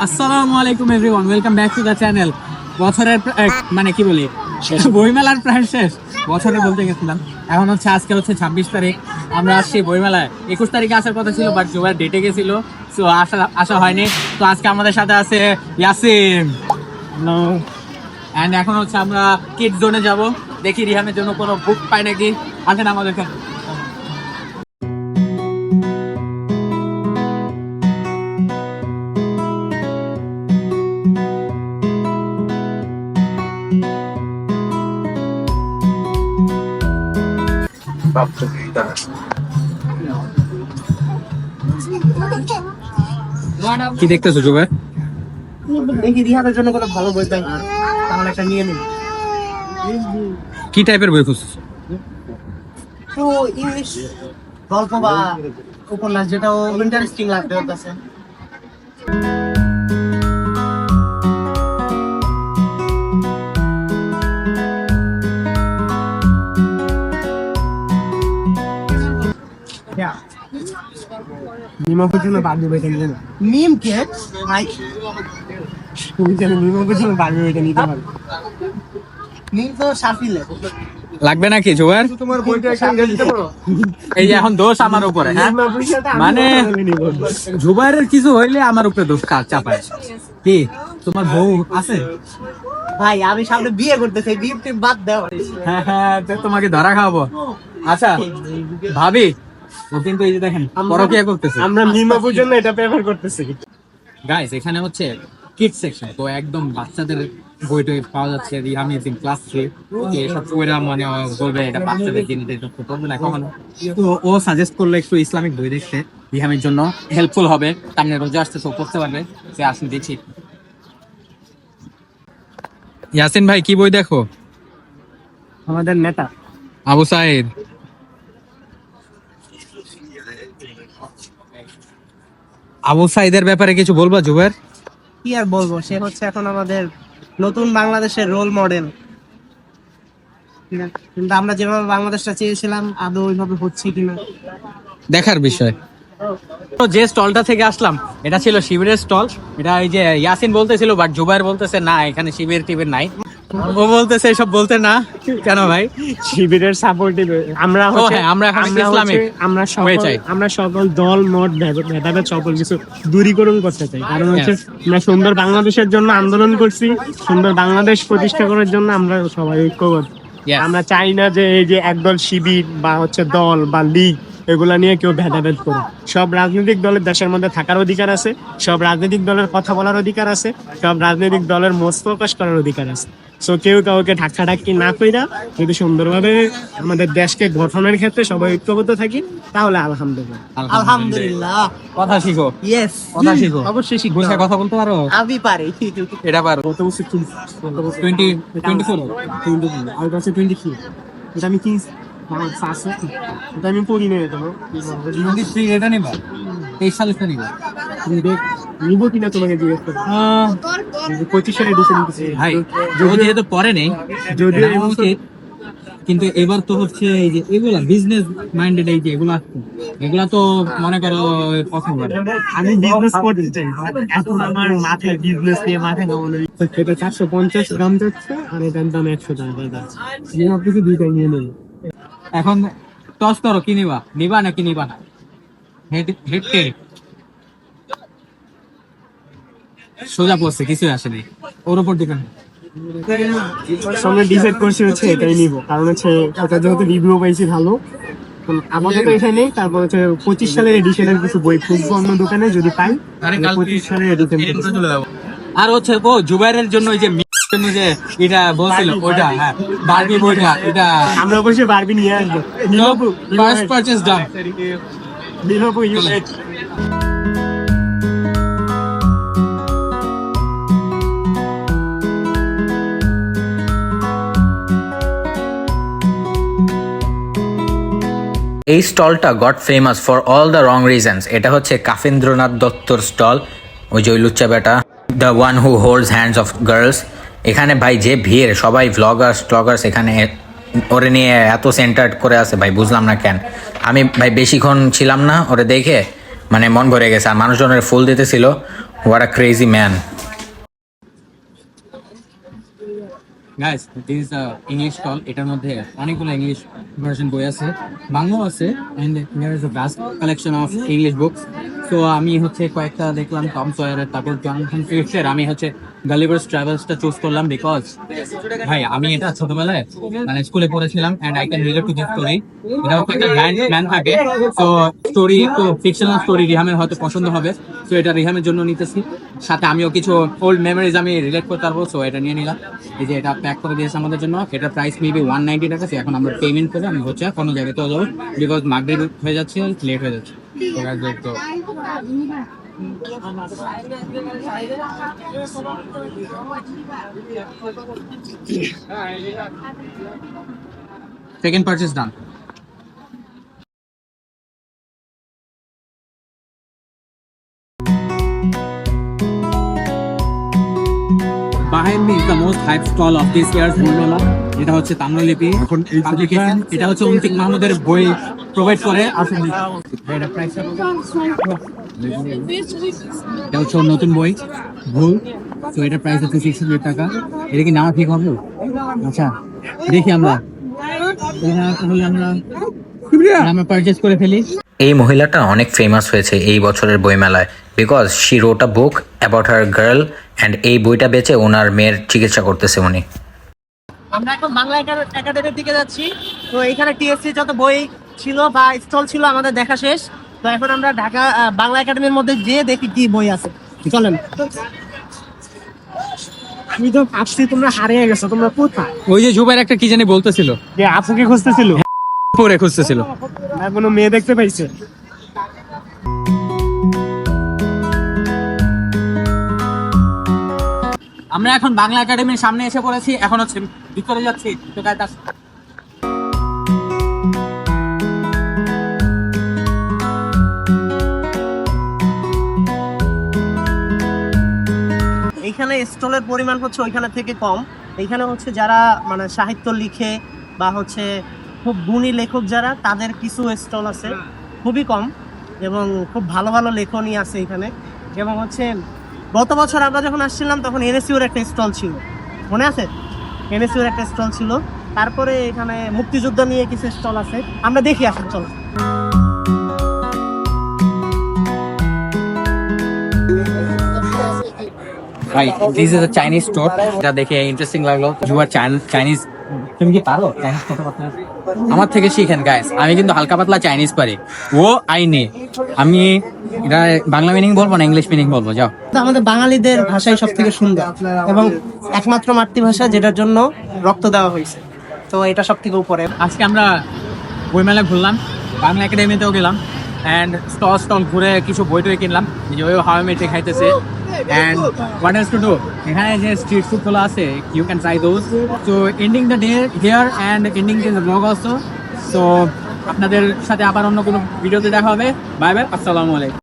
আসসালামু আলাইকুম everyone, welcome back to the channel. বছরের মানে কি বলি, বইমেলার প্রায় শেষ। বছরে বলতে গেছিলাম, এখন হচ্ছে আজকে হচ্ছে 26 তারিখ। আমরা আসছি বইমেলায়। 21 তারিখে আসার কথা ছিল, বাট জুবাইর ডেটে গেছিল, সো আসা হয়নি। তো আজকে আমাদের সাথে আছে ইয়াসিন অ্যান্ড এখন হচ্ছে আমরা কিড জোনে যাব, দেখি রিহানের জন্য কোনো বুক পাই নাকি। আসেন আমাদের কাছে। কি দেখতেছো জুবাইর? দেখি রিহানের জন্য কোনো ভালো বই পাই, তাহলে একটা নিয়ে নিই। কি টাইপের বই খুঁজছো? তো ইংলিশ গল্প বা উপন্যাস, যেটা ইন্টারেস্টিং লাগবে ওর কাছে। নিমকের জন্য বাড়ি বইটা নিলে না, মিম কে ভাই, তুমি জানো নিমকের জন্য বাড়ি বইটা নিতে পারো। মিম তো সাফিলে লাগবে নাকি জুবাইর? তোমার বইটা এখানে দিতে পারো। এই যে এখন দোষ আমার উপরে, হ্যাঁ? মানে জুবাইরের কিছু হইলে আমার উপরে দোষ চাপায়। কি তোমার বউ আছে? ভাই, আমি সামনে বিয়ে করতেছি, বিয়ে বাদ দাও। হ্যাঁ হ্যাঁ, তো তোমাকে ধরা খাওয়াবো। আচ্ছা ভাবি, ও কিন্তু এই যে দেখেন পরকিয়া করতেছে। আমরা নিমকের জন্য এটা প্রেফার করতেছি। গাইস, এখানে হচ্ছে কিড সেকশন, তো একদম বাচ্চাদের বই টই পাওয়া যাচ্ছে। আমি ক্লাস 3, এসব বইরা মানে ও বলবে এটা বাচ্চাদের জিনিস, এটা তো পড়বে না কখনো। তো ও সাজেস্ট করলো একটু ইসলামিক বই দেখতে, রিহামের জন্য হেল্পফুল হবে। সামনে রোজা আসতে, তো পড়তে পারবে। সে আসুন দেখছি। ইয়াসিন ভাই, কি বই দেখো? আমাদের নেতা আবু সাইদ। আবু সাইদের ব্যাপারে কিছু বলবা জুবাইর? কি আর বলবো, সে হচ্ছে এখন আমাদের নতুন বাংলাদেশের রোল মডেল। কিন্তু আমরা যেভাবে বাংলাদেশটা চেয়েছিলাম, আদৌ ওইভাবে হচ্ছে কিনা দেখার বিষয়। তো যে স্টলটা থেকে আসলাম, এটা ছিল শিবিরের স্টল। এটা এই যে ইয়াসিন বলতেছিল, বাট জুবাইর বলতেছে না, এখানে শিবির টিবির নাই। ও বলতেছে এসব বলতে না। কেন ভাই? শিবিরের সাপোর্টিভ আমরা হচ্ছে, হ্যাঁ, আমরা এখন ইসলামিক হয়ে চাই। আমরা সকল দল মত ভেদাভেদ সকল কিছু দূরীকরণ করতে চাই। কারণ হচ্ছে আমরা সুন্দর বাংলাদেশের জন্য আন্দোলন করছি, সুন্দর বাংলাদেশ প্রতিষ্ঠা করার জন্য আমরা সবাই ঐক্যবদ্ধ। Yes. আমরা চাই না যে এই যে একদল শিবির বা হচ্ছে দল বা লীগ এগুলা নিয়ে কেউ ভেদাভেদ করে। সব রাজনৈতিক দলের দেশের মধ্যে থাকার অধিকার আছে, সব রাজনৈতিক দলের কথা বলার অধিকার আছে, সব রাজনৈতিক দলের মত প্রকাশ করার অধিকার আছে। সো কেউ কাউকে ধাক্কাধাক্কি না কইরা যদি সুন্দরভাবে আমাদের দেশকে গঠনের ক্ষেত্রে সবাই ঐক্যবদ্ধ থাকি, তাহলে আলহামদুলিল্লাহ। আলহামদুলিল্লাহ। কথা শিখো, ইয়েস, কথা শিখো। অবশ্যই শিখবো। বুঝে কথা বলতে পারো? আমি পারি। এটা পারো। কত বছর 24 আর কাছে 23 এটা আমি কি আছে এটা আমি পড়ি না। এটা 23 এটা নিবা? 23 সালে তো নিবা? তুমি দেখ নিব কিনা তোমাকে জিজ্ঞেস করো। 25 সালে এডিশন নিতেছি ভাই, ও যেহেতু পরে নেই, যদিও এটা উচিত। কিন্তু এবার তো হচ্ছে এই যে এগুলা বিজনেস মাইন্ডেড, এই যে এগুলা এগুলা তো মনে করো পছন্দ। আমি বিজনেস করতে চাই, এখন আমার মাথায় বিজনেস নিয়ে মাথায় কামানো। এটা 450 গ্রাম যাচ্ছে আর এটার দাম 100 টাকা। আমি আপনাকে দুইটাই নিয়ে নেব। এখন টস করো, কি নিবা? নিবা নাকি নিবা না? হেডতে সোজা পড়ছে, কিছুই আসেনি, ওর উপর ডিপেন্ড। সঙ্গে ডিসাইড করছি হচ্ছে এটাই নিব, কারণ হচ্ছে এটা যেহেতু রিভিউ পাইছি ভালো। আমাদের তো এখানে নেই, তারপর হচ্ছে 25 সালের এডিশনের কিছু বই খুঁজবো অন্য দোকানে, যদি পাই 25 সালের এডিশন। আর হচ্ছে ও জুবাইরের জন্য ওই যে জন্য যে এটা বলছিল ওইটা, হ্যাঁ বারবি বইটা, এটা আমরা অবশ্যই বারবি নিয়ে আসবো। First purchase done. নিবো ইউনাইট। এই স্টলটা got famous for all the wrong reasons. এটা হচ্ছে কাফেন্দ্রনাথ দত্তর স্টল, ওই যে ওই লুচ্চা বেটা, the one who holds hands of girls. এখানে ভাই যে ভিড়, সবাই ভ্লগার্স এখানে ওরে নিয়ে এত সেন্টার্ড করে আছে ভাই, বুঝলাম না কেন। আমি ভাই বেশিক্ষণ ছিলাম না, ওরে দেখে মানে মন ভরে গেছে। আর মানুষজনের ফুল দিতেছিল, What a crazy man. Guys this is English stall. এটার মধ্যে অনেকগুলো ইংলিশ ভার্সন বই আছে, বাংলাও আছে, and here is a vast collection of English books. তো আমি হচ্ছে কয়েকটা দেখলাম টম সয়ারের, তারপর জনসন সুইফটের। আমি হচ্ছে গালিভার্স ট্রাভেলসটা চুজ করলাম বিকজ ভাই আমি এটা ছোটবেলায় মানে স্কুলে পড়েছিলাম and I can relate to this story. এটা হচ্ছে একটা ম্যান থাকে, তো স্টোরি তো ফিকশনাল স্টোরি রিহামের হয়তো পছন্দ হবে, তো এটা রিহামের জন্য নিতেছি। সাথে আমিও কিছু ওল্ড মেমোরিজ আমি রিলেট করতে পারবো, সো এটা নিয়ে নিলাম। এই যে এটা প্যাক করে দিয়েছে আমাদের জন্য, এটার প্রাইস মেবি 190 টাকা। এখন আমরা পেমেন্ট করে আমি হচ্ছে কোনো জায়গায় তো যাবো বিকজ মাগরিব হয়ে যাচ্ছে, লেট হয়ে যাচ্ছে। তো guys, let's go. Second purchase done. Behind me is the most hype stall of this year's বইমেলা। এটা হচ্ছে তাম্রলিপি পাবলিকেশন। এটা হচ্ছে অন্তিক মাহমুদের বই প্রোভাইড করে। আসুন এটা প্রাইস এটা হচ্ছে ওর নতুন বই ভুল। তো এটা প্রাইস হচ্ছে 600 টাকা। এটা কি নেওয়া ঠিক হবে? আচ্ছা দেখি আমরা তাহলে আমরা পারচেজ করে ফেলি। এই মহিলাটা অনেক ফেমাস হয়েছে এই বছরের বইমেলায় because she wrote a book about her girl and এই বইটা বেচে ওনার মেয়ের চিকিৎসা করতেছে উনি। আমরা এখন বাংলা একাডেমির দিকে যাচ্ছি। তো এখানে টিএসসি যত বই ছিল বা স্টল ছিল আমাদের দেখা শেষ। তো এখন আমরা ঢাকা বাংলা একাডেমির মধ্যে যেয়ে দেখি কি বই আছে। চলেন। আমি তো ভাবছি তোমরা হারিয়ে গেছো, তোমরা কোথায়? ওই যে জুবাইর একটা কি জানি বলতেছিল, যে আপুকে খুঁজতেছিল, পরে খুঁজতেছিল। না কোনো মেয়ে দেখতে পাইছে? আমরা এখন বাংলা একাডেমির সামনে এসে পড়েছি, এখন হচ্ছে ভিতরে যাচ্ছি। তো গাইস এইখানে স্টলের পরিমাণ হচ্ছে ওইখানে থেকে কম। এইখানে হচ্ছে যারা মানে সাহিত্য লিখে বা হচ্ছে খুব গুণী লেখক যারা, তাদের কিছু স্টল আছে খুবই কম এবং খুব ভালো ভালো লেখনী আছে এখানে। এবং হচ্ছে গত বছর আমরা যখন আসছিলাম তখন এনএসইউর একটা স্টল ছিল, মনে আছে? এনএসইউর একটা স্টল ছিল। তারপরে এখানে মুক্তিযুদ্ধ নিয়ে কিছু স্টল আছে, আমরা দেখি আসেন চলো। ভাই this is a Chinese store. এটা দেখে ইন্টারেস্টিং লাগলো। ইউ আর চাইনিজ, তুমি কি পারো চাইনিজ কথা বলতে? আমার থেকে শিখেন গাইস, আমি কিন্তু হালকা পাতলা চাইনিজ পারি। ও আইনে আমি এটা বাংলা মিনিং বলবো না ইংলিশ মিনিং বলবো? যাও। আমাদের বাঙালিদের ভাষাই সব থেকে সুন্দর এবং একমাত্র মাতৃভাষা যেটার জন্য রক্ত দেওয়া হয়েছে, তো এটা সব থেকে উপরে। আজকে আমরা বইমেলা ঘুরলাম, বাংলা একাডেমিতেও গেলাম অ্যান্ড স্টল ঘুরে কিছু বই টই কিনলাম। যে ওই হাওয়া মেটে খাইতেছে and what else to do. এখানে যে স্ট্রিট ফুড গুলো আছে, you can try those. So ending the day here and ending the blog also. So আপনাদের সাথে আবার অন্য কোনো ভিডিওতে দেখা হবে। বাই বাই, আসসালামু আলাইকুম।